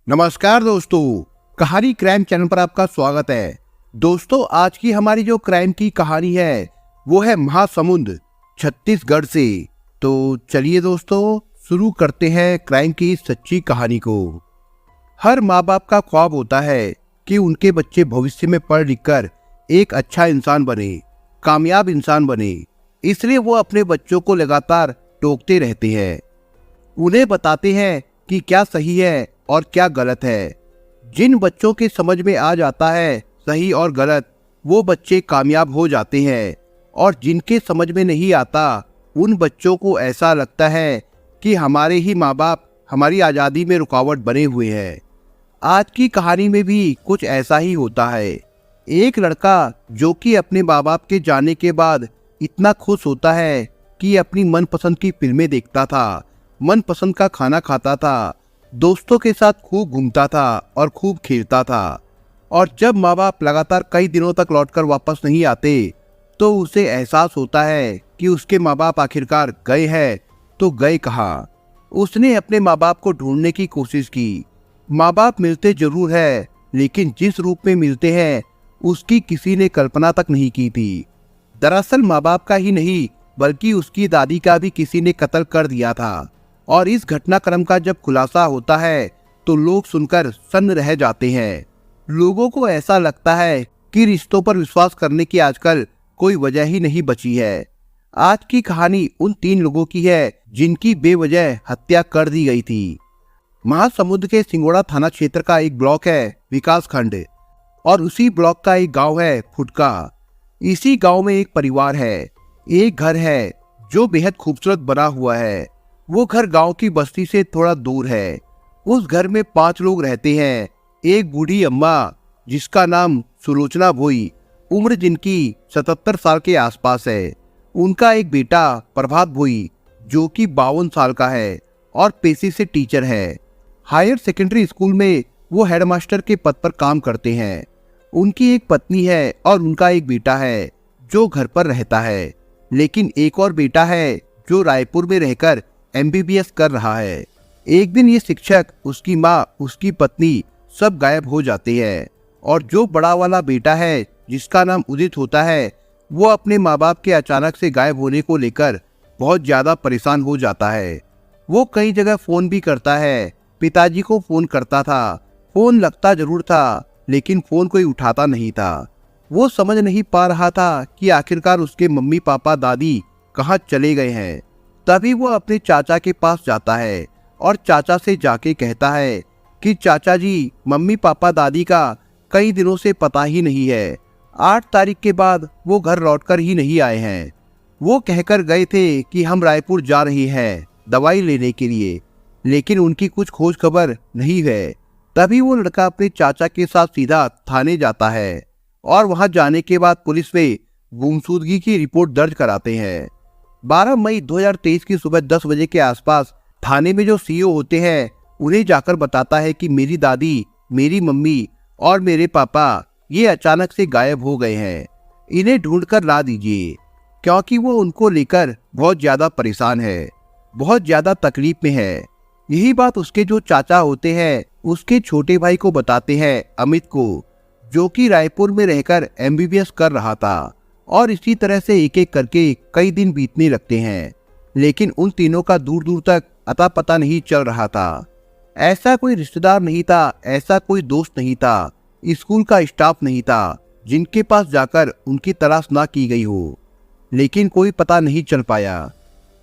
नमस्कार दोस्तों, कहानी क्राइम चैनल पर आपका स्वागत है। दोस्तों, आज की हमारी जो क्राइम की कहानी है वो है महासमुंद छत्तीसगढ़ से। तो चलिए दोस्तों, शुरू करते हैं क्राइम की इस सच्ची कहानी को। हर माँ बाप का ख्वाब होता है कि उनके बच्चे भविष्य में पढ़ लिख कर एक अच्छा इंसान बने, कामयाब इंसान बने। इसलिए वो अपने बच्चों को लगातार टोकते रहते हैं, उन्हें बताते हैं कि क्या सही है और क्या गलत है। जिन बच्चों के समझ में आ जाता है सही और गलत, वो बच्चे कामयाब हो जाते हैं, और जिनके समझ में नहीं आता उन बच्चों को ऐसा लगता है कि हमारे ही माँ बाप हमारी आज़ादी में रुकावट बने हुए हैं। आज की कहानी में भी कुछ ऐसा ही होता है। एक लड़का जो कि अपने माँ बाप के जाने के बाद इतना खुश होता है कि अपनी मनपसंद की फिल्में देखता था, मनपसंद का खाना खाता था, दोस्तों के साथ खूब घूमता था और खूब खेलता था। और जब माँ बाप लगातार कई दिनों तक लौटकर वापस नहीं आते तो उसे एहसास होता है कि उसके माँ बाप आखिरकार गए हैं तो गए कहाँ। उसने अपने माँ बाप को ढूंढने की कोशिश की। माँ बाप मिलते जरूर है, लेकिन जिस रूप में मिलते हैं उसकी किसी ने कल्पना तक नहीं की थी। दरअसल माँ बाप का ही नहीं बल्कि उसकी दादी का भी किसी ने कत्ल कर दिया था। और इस घटनाक्रम का जब खुलासा होता है तो लोग सुनकर सन्न रह जाते हैं। लोगों को ऐसा लगता है कि रिश्तों पर विश्वास करने की आजकल कोई वजह ही नहीं बची है। आज की कहानी उन 3 लोगों की है जिनकी बेवजह हत्या कर दी गई थी। महासमुंद के सिंगोड़ा थाना क्षेत्र का एक ब्लॉक है विकास खंड, और उसी ब्लॉक का एक गांव है फुटका। इसी गांव में एक परिवार है, एक घर है जो बेहद खूबसूरत बना हुआ है। वो घर गांव की बस्ती से थोड़ा दूर है। उस घर में 5 लोग रहते हैं। एक बूढ़ी अम्मा जिसका नाम सुलोचना भोई, उम्र जिनकी 77 साल के आसपास है। उनका एक बेटा प्रभात भोई जो कि 52 साल का है और पेशे से टीचर है। हायर सेकेंडरी स्कूल में वो हेडमास्टर के पद पर काम करते हैं। उनकी एक पत्नी है और उनका एक बेटा है जो घर पर रहता है। लेकिन एक और बेटा है जो रायपुर में रहकर MBBS कर रहा है। एक दिन ये शिक्षक, उसकी माँ, उसकी पत्नी सब गायब हो जाते हैं, और जो बड़ा वाला बेटा है जिसका नाम उदित होता है वो अपने माँ बाप के अचानक से गायब होने को लेकर बहुत ज्यादा परेशान हो जाता है। वो कई जगह फोन भी करता है, पिताजी को फोन करता था, फोन लगता जरूर था लेकिन फोन कोई उठाता नहीं था। वो समझ नहीं पा रहा था कि आखिरकार उसके मम्मी पापा दादी कहाँ चले गए हैं। तभी वो अपने चाचा के पास जाता है और चाचा से जाके कहता है कि चाचा जी, मम्मी पापा दादी का कई दिनों से पता ही नहीं है। 8 तारीख के बाद वो घर लौटकर ही नहीं आए हैं। वो कहकर गए थे कि हम रायपुर जा रहे हैं दवाई लेने के लिए, लेकिन उनकी कुछ खोज खबर नहीं है। तभी वो लड़का अपने चाचा के साथ सीधा थाने जाता है, और वहां जाने के बाद पुलिस में गुमशुदगी की रिपोर्ट दर्ज कराते हैं। 12 मई 2023 की सुबह 10 बजे के आसपास थाने में जो CO होते हैं उन्हें जाकर बताता है कि मेरी दादी, मेरी मम्मी और मेरे पापा ये अचानक से गायब हो गए हैं। इन्हें ढूंढ कर ला दीजिए, क्योंकि वो उनको लेकर बहुत ज्यादा परेशान है, बहुत ज्यादा तकलीफ में है। यही बात उसके जो चाचा होते हैं उसके छोटे भाई को बताते हैं, अमित को, जो कि रायपुर में रहकर MBBS कर रहा था। और इसी तरह से एक एक करके कई दिन बीतने लगते हैं, लेकिन उन तीनों का दूर दूर तक अता पता नहीं चल रहा था। ऐसा कोई रिश्तेदार नहीं था, ऐसा कोई दोस्त नहीं था, स्कूल का स्टाफ नहीं था जिनके पास जाकर उनकी तलाश ना की गई हो। लेकिन कोई पता नहीं चल पाया।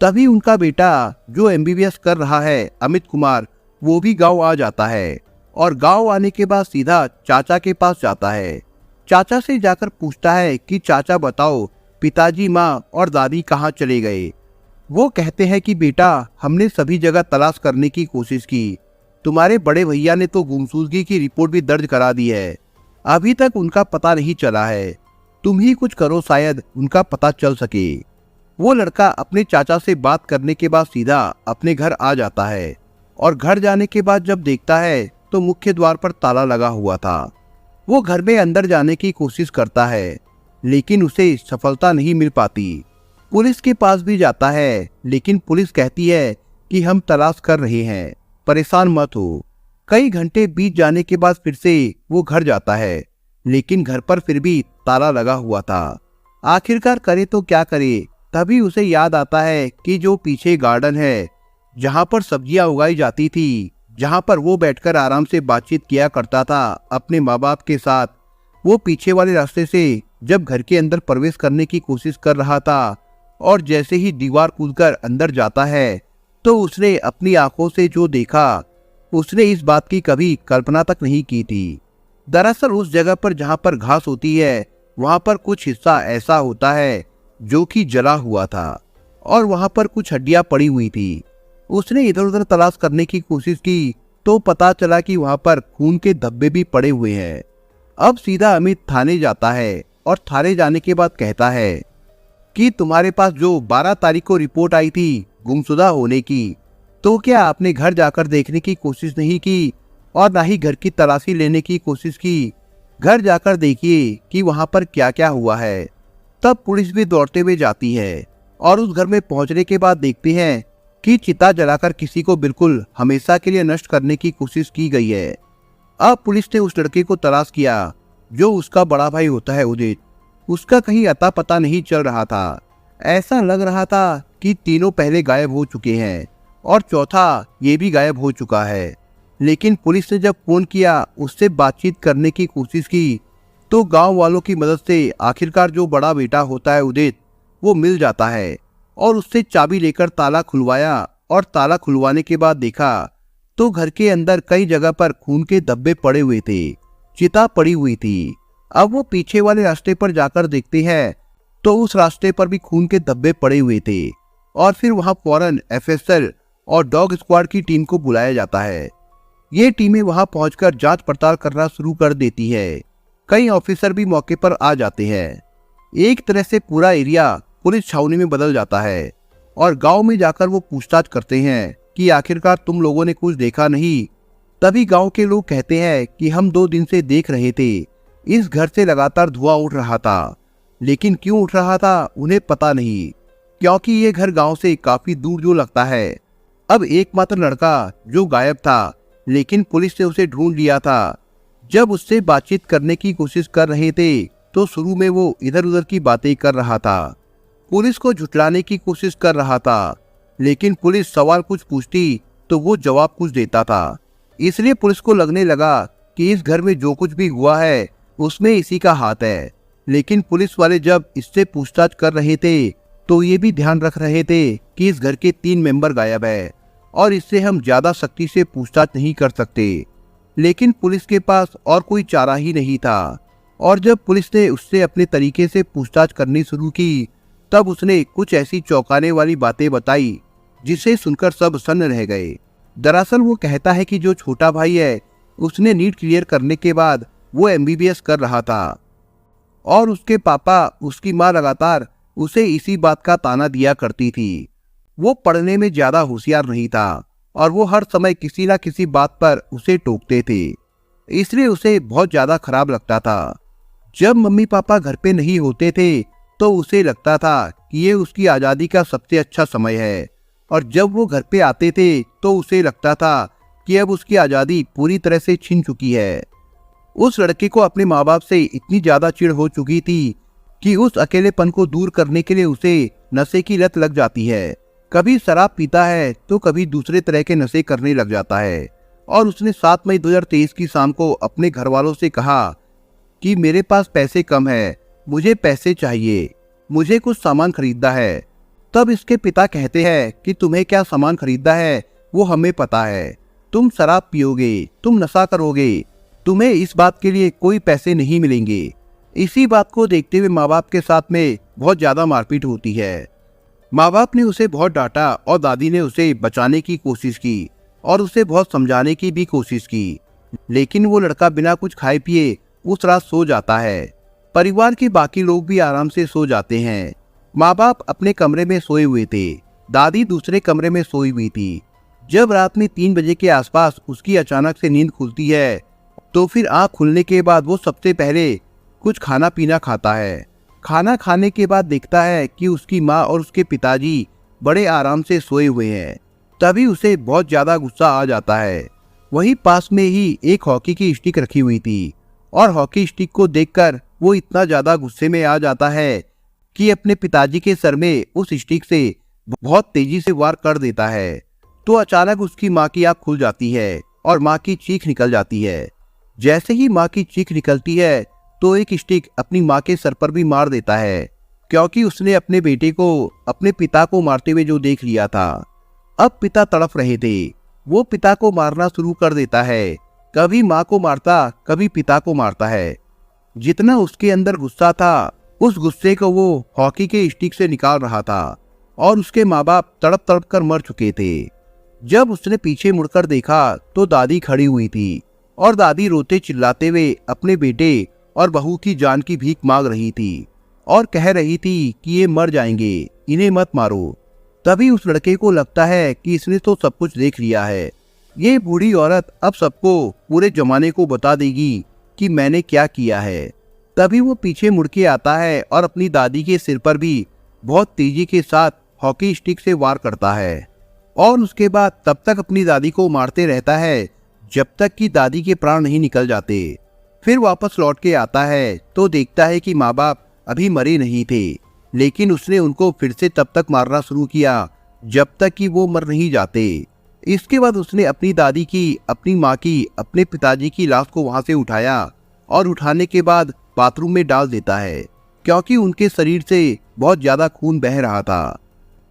तभी उनका बेटा जो MBBS कर रहा है, अमित कुमार, वो भी गांव आ जाता है, और गांव आने के बाद सीधा चाचा के पास जाता है। चाचा से जाकर पूछता है कि चाचा बताओ, पिताजी, माँ और दादी कहाँ चले गए। वो कहते हैं कि बेटा, हमने सभी जगह तलाश करने की कोशिश की, तुम्हारे बड़े भैया ने तो गुमशुदगी की रिपोर्ट भी दर्ज करा दी है, अभी तक उनका पता नहीं चला है। तुम ही कुछ करो, शायद उनका पता चल सके। वो लड़का अपने चाचा से बात करने के बाद सीधा अपने घर आ जाता है, और घर जाने के बाद जब देखता है तो मुख्य द्वार पर ताला लगा हुआ था। वो घर में अंदर जाने की कोशिश करता है, लेकिन उसे सफलता नहीं मिल पाती। पुलिस के पास भी जाता है, लेकिन पुलिस कहती है कि हम तलाश कर रहे हैं, परेशान मत हो। कई घंटे बीत जाने के बाद फिर से वो घर जाता है, लेकिन घर पर फिर भी ताला लगा हुआ था। आखिरकार करे तो क्या करे। तभी उसे याद आता है कि जो पीछे गार्डन है जहां पर सब्जियां उगाई जाती थी, जहां पर वो बैठकर आराम से बातचीत किया करता था अपने माँ बाप के साथ, वो पीछे वाले रास्ते से जब घर के अंदर प्रवेश करने की कोशिश कर रहा था और जैसे ही दीवार कूदकर अंदर जाता है तो उसने अपनी आंखों से जो देखा, उसने इस बात की कभी कल्पना तक नहीं की थी। दरअसल उस जगह पर जहां पर घास होती है वहां पर कुछ हिस्सा ऐसा होता है जो कि जला हुआ था और वहां पर कुछ हड्डियां पड़ी हुई थी। उसने इधर उधर तलाश करने की कोशिश की तो पता चला कि वहां पर खून के धब्बे भी पड़े हुए हैं। अब सीधा अमित थाने जाता है और थाने जाने के बाद कहता है कि तुम्हारे पास जो 12 तारीख को रिपोर्ट आई थी गुमशुदा होने की, तो क्या आपने घर जाकर देखने की कोशिश नहीं की और ना ही घर की तलाशी लेने की कोशिश की? घर जाकर देखिए कि वहां पर क्या क्या हुआ है। तब पुलिस भी दौड़ते हुए जाती है और उस घर में पहुंचने के बाद देखते हैं कि चिता जलाकर किसी को बिल्कुल हमेशा के लिए नष्ट करने की कोशिश की गई है। अब पुलिस ने उस लड़के को तलाश किया जो उसका बड़ा भाई होता है उदित। उसका कहीं अता पता नहीं चल रहा था। ऐसा लग रहा था कि तीनों पहले गायब हो चुके हैं और चौथा ये भी गायब हो चुका है। लेकिन पुलिस ने जब फोन किया, उससे बातचीत करने की कोशिश की, तो गांव वालों की मदद से आखिरकार जो बड़ा बेटा होता है उदित, वो मिल जाता है और उससे चाबी लेकर ताला खुलवाया और ताला खुलवाने के बाद देखा तो घर के अंदर कई जगह पर खून के धब्बे पड़े हुए थे, चिता पड़ी हुई थी। अब वो पीछे वाले रास्ते पर जाकर देखते हैं तो उस रास्ते पर भी खून के धब्बे पड़े हुए थे और फिर वहां फौरन एफएसएल और डॉग स्क्वाड की टीम को बुलाया जाता है। ये टीमें वहां पहुंचकर जांच पड़ताल करना शुरू कर देती है। कई ऑफिसर भी मौके पर आ जाते हैं। एक तरह से पूरा एरिया पुलिस छावनी में बदल जाता है और गांव में जाकर वो पूछताछ करते हैं कि आखिरकार तुम लोगों ने कुछ देखा नहीं? तभी गांव के लोग कहते हैं कि हम 2 दिन से देख रहे थे, इस घर से लगातार धुआं उठ रहा था, लेकिन क्यों उठ रहा था उन्हें पता नहीं, क्योंकि ये घर गांव से काफी दूर जो लगता है। अब एकमात्र लड़का जो गायब था, लेकिन पुलिस ने उसे ढूंढ लिया था। जब उससे बातचीत करने की कोशिश कर रहे थे तो शुरू में वो इधर उधर की बातें कर रहा था, पुलिस को झुठलाने की कोशिश कर रहा था, लेकिन पुलिस सवाल कुछ पूछती तो वो जवाब कुछ देता था। इसलिए पुलिस को लगने लगा कि इस घर में जो कुछ भी हुआ है उसमें इसी का हाथ है। लेकिन पुलिस वाले जब इससे पूछताछ कर रहे थे तो ये भी ध्यान रख रहे थे कि इस घर के 3 मेंबर गायब है और इससे हम ज्यादा सख्ती से पूछताछ नहीं कर सकते। लेकिन पुलिस के पास और कोई चारा ही नहीं था और जब पुलिस ने उससे अपने तरीके से पूछताछ करनी शुरू की तब उसने कुछ ऐसी चौंकाने वाली बातें बताई जिसे सुनकर सब सन्न रह गए। दरअसल वो कहता है कि जो छोटा भाई है उसने नीट क्लियर करने के बाद वो एमबीबीएस कर रहा था और उसके पापा, उसकी माँ लगातार उसे इसी बात का ताना दिया करती थी। वो पढ़ने में ज्यादा होशियार नहीं था और वो हर समय किसी ना किसी बात पर उसे टोकते थे, इसलिए उसे बहुत ज्यादा खराब लगता था। जब मम्मी पापा घर पे नहीं होते थे तो उसे लगता था कि ये उसकी आजादी का सबसे अच्छा समय है और जब वो घर पे आते थे तो उसे लगता था कि अब उसकी आजादी पूरी तरह से छिन चुकी है। उस लड़के को अपने माँ बाप से इतनी ज्यादा चिढ़ हो चुकी थी कि उस अकेलेपन को दूर करने के लिए उसे नशे की लत लग जाती है। कभी शराब पीता है तो कभी दूसरे तरह के नशे करने लग जाता है और उसने 7 मई 2023 की शाम को अपने घर वालों से कहा कि मेरे पास पैसे कम है, मुझे पैसे चाहिए, मुझे कुछ सामान खरीदना है। तब इसके पिता कहते हैं कि तुम्हें क्या सामान खरीदना है वो हमें पता है, तुम शराब पियोगे, तुम नशा करोगे, तुम्हें इस बात के लिए कोई पैसे नहीं मिलेंगे। इसी बात को देखते हुए माँ बाप के साथ में बहुत ज्यादा मारपीट होती है। माँ बाप ने उसे बहुत डांटा और दादी ने उसे बचाने की कोशिश की और उसे बहुत समझाने की भी कोशिश की, लेकिन वो लड़का बिना कुछ खाए पिए उस रात सो जाता है। परिवार के बाकी लोग भी आराम से सो जाते हैं। माँ बाप अपने कमरे में सोए हुए थे, दादी दूसरे कमरे में सोई हुई थी। जब रात में 3 बजे के आसपास उसकी अचानक से नींद खुलती है तो फिर आँख खुलने के बाद वो सबसे पहले कुछ खाना पीना खाता है। खाना खाने के बाद देखता है कि उसकी माँ और उसके पिताजी बड़े आराम से सोए हुए हैं। तभी उसे बहुत ज्यादा गुस्सा आ जाता है वहीं पास में ही एक हॉकी की स्टिक रखी हुई थी और हॉकी स्टिक को देखकर वो इतना ज्यादा गुस्से में आ जाता है कि अपने पिताजी के सर में उस स्टिक से बहुत तेजी से वार कर देता है। तो अचानक उसकी माँ की आंख खुल जाती है और माँ की चीख निकल जाती है। जैसे ही माँ की चीख निकलती है तो एक स्टिक अपनी माँ के सर पर भी मार देता है, क्योंकि उसने अपने बेटे को अपने पिता को मारते हुए जो देख लिया था। अब पिता तड़प रहे थे। वो पिता को मारना शुरू कर देता है, कभी माँ को मारता कभी पिता को मारता है। जितना उसके अंदर गुस्सा था, उस गुस्से को वो हॉकी के स्टिक से निकाल रहा था और उसके माँ बाप तड़प तड़प कर मर चुके थे। जब उसने पीछे मुड़कर देखा तो दादी खड़ी हुई थी और दादी रोते चिल्लाते हुए अपने बेटे और बहू की जान की भीख मांग रही थी और कह रही थी कि ये मर जाएंगे, इन्हें मत मारो। तभी उस लड़के को लगता है कि इसने तो सब कुछ देख लिया है, ये बूढ़ी औरत अब सबको पूरे जमाने को बता देगी कि मैंने क्या किया है। तभी वो पीछे मुड़ के आता है और अपनी दादी के सिर पर भी बहुत तेजी के साथ हॉकी स्टिक से वार करता है और उसके बाद तब तक अपनी दादी को मारते रहता है जब तक कि दादी के प्राण नहीं निकल जाते। फिर वापस लौट के आता है तो देखता है कि माँ बाप अभी मरे नहीं थे, लेकिन उसने उनको फिर से तब तक मारना शुरू किया जब तक कि वो मर नहीं जाते। इसके बाद उसने अपनी दादी की, अपनी माँ की, अपने पिताजी की लाश को वहां से उठाया और उठाने के बाद बाथरूम में डाल देता है, क्योंकि उनके शरीर से बहुत ज्यादा खून बह रहा था।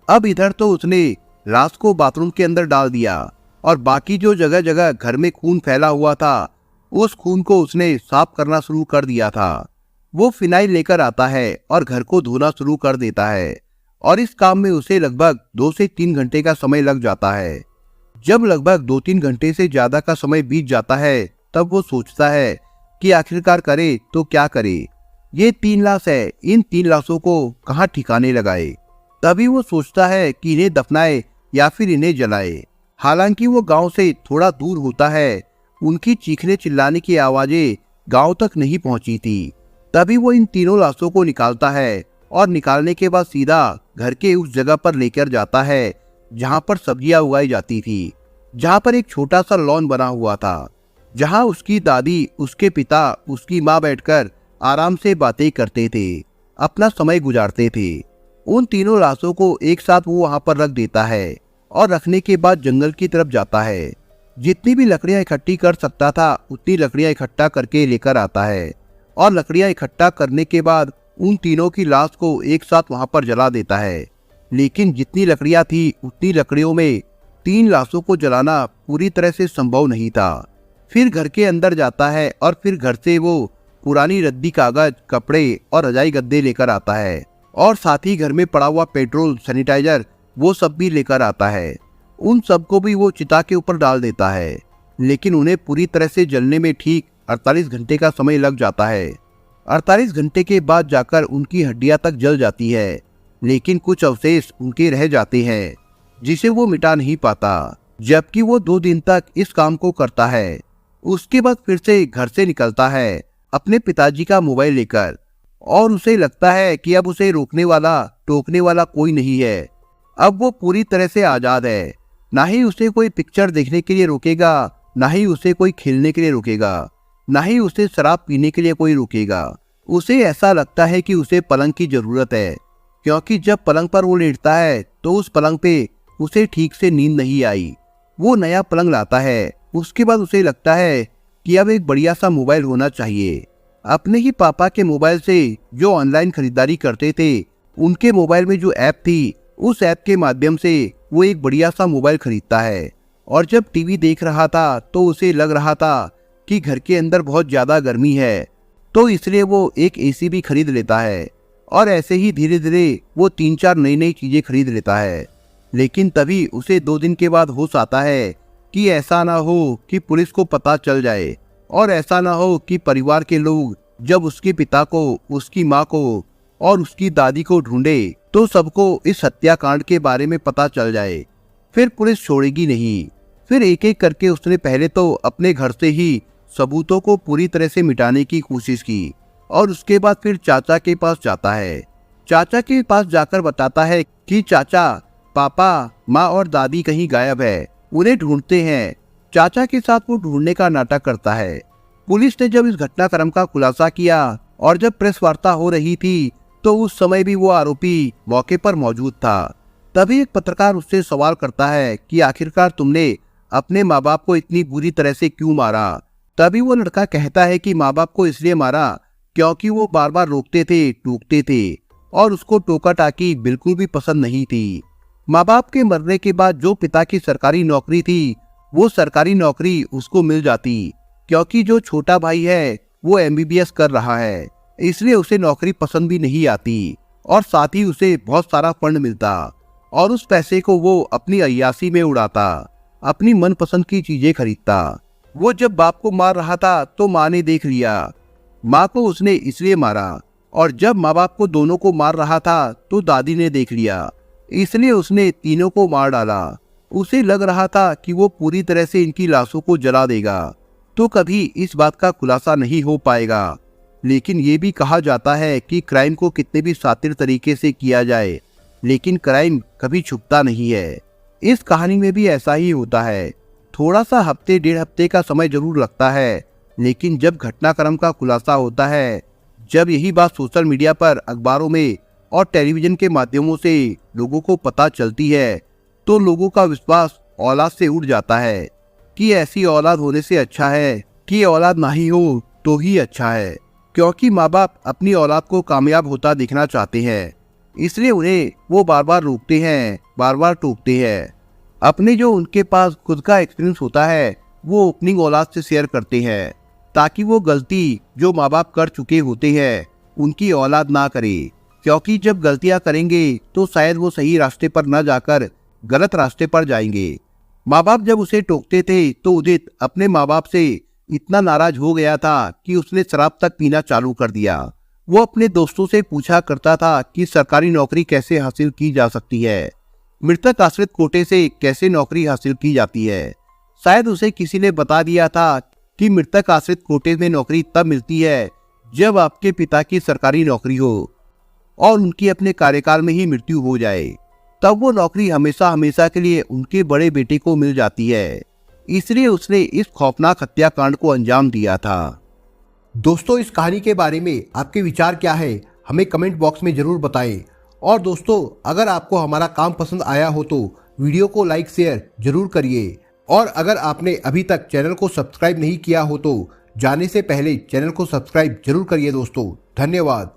अब इधर तो उसने लाश को बाथरूम के अंदर डाल दिया और बाकी जो जगह जगह घर में खून फैला हुआ था, उस खून को उसने साफ करना शुरू कर दिया था। वो फिनाइल लेकर आता है और घर को धोना शुरू कर देता है और इस काम में उसे लगभग 2 से 3 घंटे का समय लग जाता है। जब लगभग 2-3 घंटे से ज्यादा का समय बीत जाता है तब वो सोचता है कि आखिरकार करे तो क्या करे। ये 3 लाश है, इन 3 लाशों को कहाँ ठिकाने लगाए। तभी वो सोचता है कि इन्हें दफनाए या फिर इन्हें जलाए। हालांकि वो गांव से थोड़ा दूर होता है, उनकी चीखने चिल्लाने की आवाजें गांव तक नहीं पहुंची थी। तभी वो इन तीनों लाशों को निकालता है और निकालने के बाद सीधा घर के उस जगह पर लेकर जाता है जहां पर सब्जियां उगाई जाती थी, जहां पर एक छोटा सा लॉन बना हुआ था, जहां उसकी दादी, उसके पिता, उसकी माँ बैठकर आराम से बातें करते थे, अपना समय गुजारते थे। उन तीनों लाशों को एक साथ वो वहां पर रख देता है और रखने के बाद जंगल की तरफ जाता है। जितनी भी लकड़ियां इकट्ठी कर सकता था उतनी लकड़ियां इकट्ठा करके लेकर आता है और लकड़ियां इकट्ठा करने के बाद उन तीनों की लाश को एक साथ वहां पर जला देता है। लेकिन जितनी लकड़ियां थी उतनी लकड़ियों में 3 लाशों को जलाना पूरी तरह से संभव नहीं था। फिर घर के अंदर जाता है और फिर घर से वो पुरानी रद्दी कागज, कपड़े और रजाई गद्दे लेकर आता है और साथ ही घर में पड़ा हुआ पेट्रोल, सैनिटाइजर वो सब भी लेकर आता है। उन सबको भी वो चिता के ऊपर डाल देता है, लेकिन उन्हें पूरी तरह से जलने में ठीक 48 घंटे का समय लग जाता है। 48 घंटे के बाद जाकर उनकी हड्डियां तक जल जाती है, लेकिन कुछ अवशेष उनके रह जाते हैं जिसे वो मिटा नहीं पाता। जबकि वो 2 दिन तक इस काम को करता है। उसके बाद फिर से घर से निकलता है अपने पिताजी का मोबाइल लेकर और उसे लगता है कि अब उसे रोकने वाला, टोकने वाला कोई नहीं है। अब वो पूरी तरह से आजाद है। ना ही उसे कोई पिक्चर देखने के लिए रोकेगा, ना ही उसे कोई खेलने के लिए रोकेगा, ना ही उसे शराब पीने के लिए कोई रोकेगा। उसे ऐसा लगता है कि उसे पलंग की जरूरत है, क्योंकि जब पलंग पर वो लेटता है तो उस पलंग पे उसे ठीक से नींद नहीं आई। वो नया पलंग लाता है। उसके बाद उसे लगता है कि अब एक बढ़िया सा मोबाइल होना चाहिए। अपने ही पापा के मोबाइल से जो ऑनलाइन खरीदारी करते थे, उनके मोबाइल में जो ऐप थी, उस ऐप के माध्यम से वो एक बढ़िया सा मोबाइल खरीदता है। और जब टीवी देख रहा था तो उसे लग रहा था कि घर के अंदर बहुत ज्यादा गर्मी है, तो इसलिए वो एक एसी भी खरीद लेता है। और ऐसे ही धीरे धीरे वो 3-4 नई नई चीजें खरीद लेता है। लेकिन तभी उसे 2 दिन के बाद होश आता है कि ऐसा ना हो कि पुलिस को पता चल जाए और ऐसा ना हो कि परिवार के लोग जब उसके पिता को, उसकी माँ को और उसकी दादी को ढूंढे तो सबको इस हत्याकांड के बारे में पता चल जाए। फिर पुलिस छोड़ेगी नहीं। फिर एक एक करके उसने पहले तो अपने घर से ही सबूतों को पूरी तरह से मिटाने की कोशिश की और उसके बाद फिर चाचा के पास जाता है। चाचा के पास जाकर बताता है कि चाचा, पापा, माँ और दादी कहीं गायब है, उन्हें ढूंढते हैं। चाचा के साथ वो ढूंढने का नाटक करता है। पुलिस ने जब इस घटनाक्रम का खुलासा किया और जब प्रेस वार्ता हो रही थी तो उस समय भी वो आरोपी मौके पर मौजूद था। तभी एक पत्रकार उससे सवाल करता है कि आखिरकार तुमने अपने माँ बाप को इतनी बुरी तरह से क्यों मारा। तभी वो लड़का कहता है कि माँ बाप को इसलिए मारा क्योंकि वो बार बार रोकते थे, टोकते थे और उसको टोका टाकी बिल्कुल भी पसंद नहीं थी। माँ बाप के मरने के बाद जो पिता की सरकारी नौकरी थी वो सरकारी नौकरी उसको मिल जाती, क्योंकि जो छोटा भाई है वो MBBS कर रहा है, इसलिए उसे नौकरी पसंद भी नहीं आती और साथ ही उसे बहुत सारा फंड मिलता और उस पैसे को वो अपनी अय्यासी में उड़ाता, अपनी मनपसंद की चीजें खरीदता। वो जब बाप को मार रहा था तो माँ ने देख लिया, माँ को उसने इसलिए मारा, और जब माँ बाप को दोनों को मार रहा था तो दादी ने देख लिया, इसलिए उसने तीनों को मार डाला। उसे लग रहा था कि वो पूरी तरह से इनकी लाशों को जला देगा तो कभी इस बात का खुलासा नहीं हो पाएगा। लेकिन ये भी कहा जाता है कि क्राइम को कितने भी शातिर तरीके से किया जाए लेकिन क्राइम कभी छुपता नहीं है। इस कहानी में भी ऐसा ही होता है। थोड़ा सा हफ्ते डेढ़ हफ्ते का समय जरूर लगता है, लेकिन जब घटनाक्रम का खुलासा होता है, जब यही बात सोशल मीडिया पर, अखबारों में और टेलीविजन के माध्यमों से लोगों को पता चलती है तो लोगों का विश्वास औलाद से उड़ जाता है कि ऐसी औलाद होने से अच्छा है कि औलाद ना ही हो तो ही अच्छा है, क्योंकि माँ बाप अपनी औलाद को कामयाब होता देखना चाहते हैं, इसलिए उन्हें वो बार बार रोकते हैं, बार बार टोकते हैं। अपने जो उनके पास खुद का एक्सपीरियंस होता है वो अपनी औलाद से शेयर करते हैं ताकि वो गलती जो माँ बाप कर चुके होते हैं उनकी औलाद ना करे, क्योंकि जब गलतियां करेंगे तो शायद वो सही रास्ते पर न जाकर गलत रास्ते पर जाएंगे। माँ बाप जब उसे टोकते थे तो उदित अपने माँ बाप से इतना नाराज हो गया था कि उसने शराब तक पीना चालू कर दिया। वो अपने दोस्तों से पूछा करता था कि सरकारी नौकरी कैसे हासिल की जा सकती है, मृतक आश्रित कोटे से कैसे नौकरी हासिल की जाती है। शायद उसे किसी ने बता दिया था कि मृतक आश्रित कोटे में नौकरी तब मिलती है जब आपके पिता की सरकारी नौकरी हो और उनकी अपने कार्यकाल में ही मृत्यु हो जाए, तब वो नौकरी हमेशा हमेशा के लिए उनके बड़े बेटे को मिल जाती है। इसलिए उसने इस खौफनाक हत्याकांड को अंजाम दिया था। दोस्तों, इस कहानी के बारे में आपके विचार क्या है हमें कमेंट बॉक्स में जरूर बताएं। और दोस्तों, अगर आपको हमारा काम पसंद आया हो तो वीडियो को लाइक शेयर जरूर करिए, और अगर आपने अभी तक चैनल को सब्सक्राइब नहीं किया हो तो जाने से पहले चैनल को सब्सक्राइब जरूर करिए। दोस्तों, धन्यवाद।